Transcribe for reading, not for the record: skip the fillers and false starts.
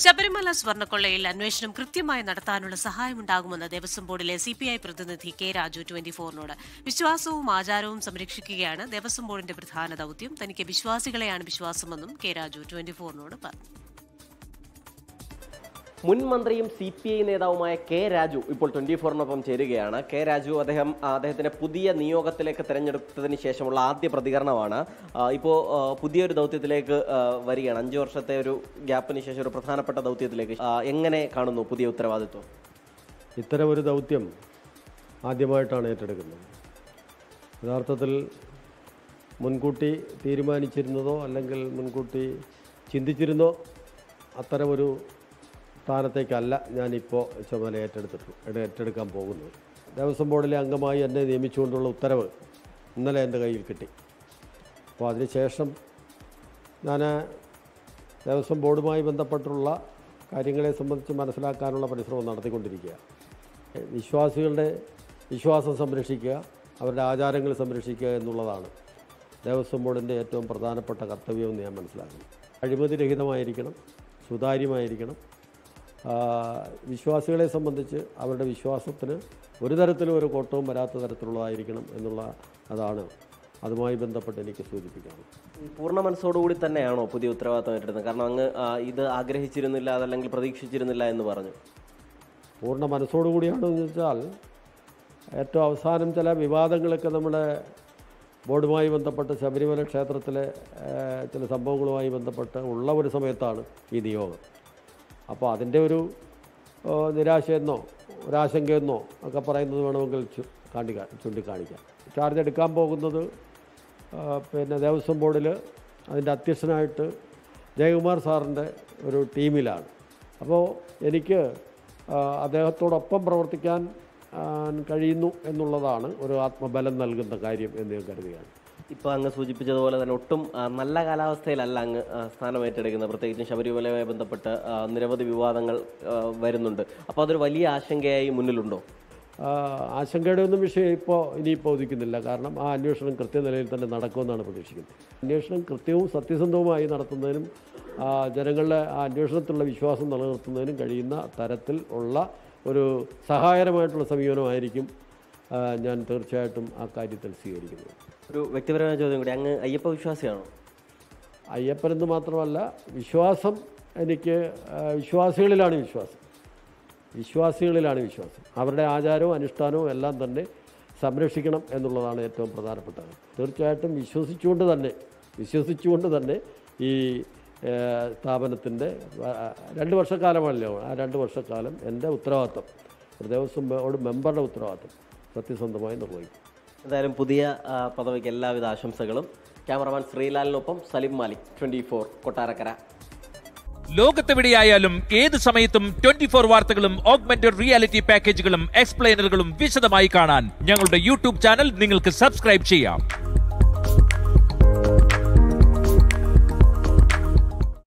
ശബരിമല സ്വർണ്ണക്കൊള്ളയിൽ അന്വേഷണം കൃത്യമായി നടത്താനുള്ള സഹായമുണ്ടാകുമെന്ന് ദേവസ്വം ബോർഡിലെ സിപിഐ പ്രതിനിധി കെ രാജു 24നോട്. വിശ്വാസവും ആചാരവും സംരക്ഷിക്കുകയാണ് ദേവസ്വം ബോർഡിന്റെ പ്രധാന ദൌത്യം. തനിക്ക് വിശ്വാസികളെയാണ് വിശ്വാസമെന്നും കെ രാജു 24നോട് പറഞ്ഞു. മുൻ മന്ത്രിയും CPI നേതാവുമായ കെ രാജു ഇപ്പോൾ 24നൊപ്പം ചേരുകയാണ്. കെ രാജു അദ്ദേഹത്തിന്റെ പുതിയ നിയോഗത്തിലേക്ക് തെരഞ്ഞെടുത്തതിന് ശേഷമുള്ള ആദ്യ പ്രതികരണമാണ്. ഇപ്പോൾ പുതിയൊരു ദൗത്യത്തിലേക്ക് വരികയാണ്. 5 വർഷത്തെ ഒരു ഗ്യാപ്പിന് ശേഷം ഒരു പ്രധാനപ്പെട്ട ദൗത്യത്തിലേക്ക് എങ്ങനെ കാണുന്നു പുതിയ ഉത്തരവാദിത്വം? ഇത്തരമൊരു ദൗത്യം ആദ്യമായിട്ടാണ് ഏറ്റെടുക്കുന്നത്. യഥാർത്ഥത്തിൽ മുൻകൂട്ടി തീരുമാനിച്ചിരുന്നതോ അല്ലെങ്കിൽ മുൻകൂട്ടി ചിന്തിച്ചിരുന്നോ അത്തരമൊരു സ്ഥാനത്തേക്കല്ല ഞാനിപ്പോൾ ചുമതല ഏറ്റെടുക്കാൻ പോകുന്നത്. ദേവസ്വം ബോർഡിലെ അംഗമായി എന്നെ നിയമിച്ചുകൊണ്ടുള്ള ഉത്തരവ് ഇന്നലെ എൻ്റെ കയ്യിൽ കിട്ടി. അപ്പോൾ അതിനുശേഷം ഞാൻ ദേവസ്വം ബോർഡുമായി ബന്ധപ്പെട്ടുള്ള കാര്യങ്ങളെ സംബന്ധിച്ച് മനസ്സിലാക്കാനുള്ള പരിശ്രമം നടത്തിക്കൊണ്ടിരിക്കുക. വിശ്വാസികളുടെ വിശ്വാസം സംരക്ഷിക്കുക, അവരുടെ ആചാരങ്ങൾ സംരക്ഷിക്കുക എന്നുള്ളതാണ് ദേവസ്വം ബോർഡിൻ്റെ ഏറ്റവും പ്രധാനപ്പെട്ട കർത്തവ്യമെന്ന് ഞാൻ മനസ്സിലാക്കുന്നു. അഴിമതിരഹിതമായിരിക്കണം, സുതാര്യമായിരിക്കണം. വിശ്വാസികളെ സംബന്ധിച്ച് അവരുടെ വിശ്വാസത്തിന് ഒരു തരത്തിലും ഒരു കോട്ടവും വരാത്ത തരത്തിലുള്ളതായിരിക്കണം അതാണ് അതുമായി ബന്ധപ്പെട്ട് എനിക്ക് സൂചിപ്പിക്കണം. പൂർണ്ണ മനസ്സോടുകൂടി തന്നെയാണോ പുതിയ ഉത്തരവാദിത്തം ഏറ്റെടുത്തത്? കാരണം അങ്ങ് ഇത് ആഗ്രഹിച്ചിരുന്നില്ല, അതല്ലെങ്കിൽ പ്രതീക്ഷിച്ചിരുന്നില്ല എന്ന് പറഞ്ഞു. പൂർണ്ണ മനസ്സോടുകൂടിയാണെന്ന് വെച്ചാൽ ഏറ്റവും അവസാനം ചില വിവാദങ്ങളൊക്കെ നമ്മുടെ ബോർഡുമായി ബന്ധപ്പെട്ട് ശബരിമല ക്ഷേത്രത്തിലെ ചില സംഭവങ്ങളുമായി ബന്ധപ്പെട്ട് ഉള്ള ഒരു സമയത്താണ് ഈ നിയോഗം. അപ്പോൾ അതിൻ്റെ ഒരു നിരാശയെന്നോ ഒരാശങ്കയെന്നോ ഒക്കെ പറയുന്നത് വേണമെങ്കിൽ ചൂണ്ടിക്കാണിക്കാം. ചാർജ് എടുക്കാൻ പോകുന്നത് ദേവസ്വം ബോർഡിൽ അതിൻ്റെ അധ്യക്ഷനായിട്ട് ജയകുമാർ സാറിൻ്റെ ഒരു ടീമിലാണ്. അപ്പോൾ എനിക്ക് അദ്ദേഹത്തോടൊപ്പം പ്രവർത്തിക്കാൻ കഴിയുന്നു എന്നുള്ളതാണ് ഒരു ആത്മബലം നൽകുന്ന കാര്യം എന്ന് ഞാൻ കരുതുകയാണ്. ഇപ്പോൾ അങ്ങ് സൂചിപ്പിച്ചതുപോലെ തന്നെ ഒട്ടും നല്ല കാലാവസ്ഥയിലല്ല അങ്ങ് സ്ഥാനം ഏറ്റെടുക്കുന്നത്. പ്രത്യേകിച്ചും ശബരിമലയുമായി ബന്ധപ്പെട്ട് നിരവധി വിവാദങ്ങൾ വരുന്നുണ്ട്. അപ്പോൾ അതൊരു വലിയ ആശങ്കയായി മുന്നിലുണ്ടോ? ആശങ്കയുടെ ഒന്നും വിഷയം ഇനിയിപ്പോൾ ഉദിക്കുന്നില്ല. കാരണം ആ അന്വേഷണം കൃത്യനിലയിൽ തന്നെ നടക്കുമെന്നാണ് പ്രതീക്ഷിക്കുന്നത്. അന്വേഷണം കൃത്യവും സത്യസന്ധവുമായി നടത്തുന്നതിനും ജനങ്ങളുടെ ആ അന്വേഷണത്തിലുള്ള വിശ്വാസം നിലനിർത്തുന്നതിനും കഴിയുന്ന തരത്തിൽ ഉള്ള ഒരു സഹായകരമായിട്ടുള്ള സമീപനമായിരിക്കും ഞാൻ തീർച്ചയായിട്ടും ആ കാര്യത്തിൽ സ്വീകരിക്കുന്നത്. ഒരു വ്യക്തിപരമായ ചോദ്യം കൂടി, അങ്ങ് അയ്യപ്പ വിശ്വാസിയാണോ? അയ്യപ്പനെന്ന് മാത്രമല്ല, വിശ്വാസം എനിക്ക് വിശ്വാസികളിലാണ് വിശ്വാസം. അവരുടെ ആചാരവും അനുഷ്ഠാനവും എല്ലാം തന്നെ സംരക്ഷിക്കണം എന്നുള്ളതാണ് ഏറ്റവും പ്രധാനപ്പെട്ടത്. തീർച്ചയായിട്ടും വിശ്വസിച്ചുകൊണ്ട് തന്നെ ഈ സ്ഥാപനത്തിൻ്റെ 2 വർഷക്കാലമല്ലോ, ആ 2 വർഷക്കാലം എൻ്റെ ഉത്തരവാദിത്വം, ഒരു ദേവസ്വം ബോർഡ് മെമ്പറുടെ ഉത്തരവാദിത്വം സത്യസന്ധമായി നിർവഹിക്കും. എന്തായാലും പുതിയ പദവിക്ക് എല്ലാവിധ ആശംസകളും. ക്യാമറമാൻ ശ്രീലാലിനൊപ്പം സലിം മാലിക്, 24 കൊട്ടാരക്കര. ലോകത്തെവിടെയായാലും ഏത് സമയത്തും 24 വാർത്തകളും ഓഗ്മെന്റഡ് റിയാലിറ്റി പാക്കേജുകളും എക്സ്പ്ലെയിനറുകളും വിശദമായി കാണാൻ ഞങ്ങളുടെ YouTube ചാനൽ നിങ്ങൾക്ക് സബ്സ്ക്രൈബ് ചെയ്യാം.